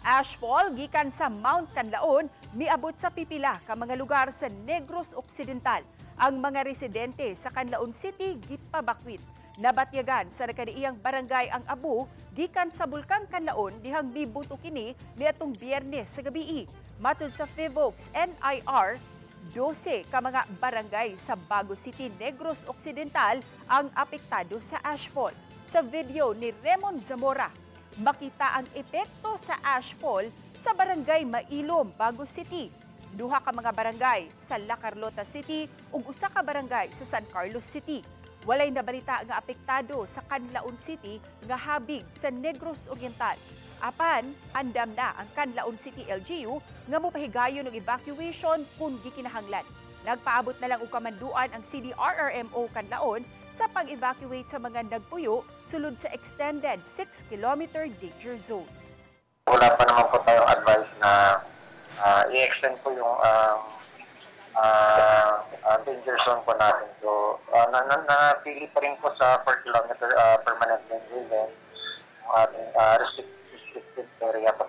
Ashfall gikan sa Mount Canlaon miabot sa pipila ka mga lugar sa Negros Occidental. Ang mga residente sa Canlaon City gipabakwit. Nabatyagan sa nakadiiyang barangay ang Abu gikan sa Bulkang Canlaon dihang mibuto kini niadtong Biyernes sa gabii. Matud sa FIVOX NIR, 12 ka mga barangay sa Bago City, Negros Occidental ang apektado sa ashfall. Sa video ni Raymond Zamora, makita ang epekto sa ashfall sa barangay Mailom, Bago City. Duha ka mga barangay sa La Carlota City ug usa ka barangay sa San Carlos City. Walay nabalita nga apektado sa Canlaon City nga habig sa Negros Oriental. Apan, andam na ang Canlaon City LGU nga mopahigayon ng evacuation kung gikinahanglan. Nagpaabot na lang og kamanduan ang CDRRMO Canlaon sa pag-evacuate sa mga nagpuyo sulod sa extended 6-kilometer danger zone. Wala pa naman po tayong advice na i-extend po yung danger zone po natin. So, napili pa rin po sa 4 kilometer permanent danger zone yung ating restricted area po.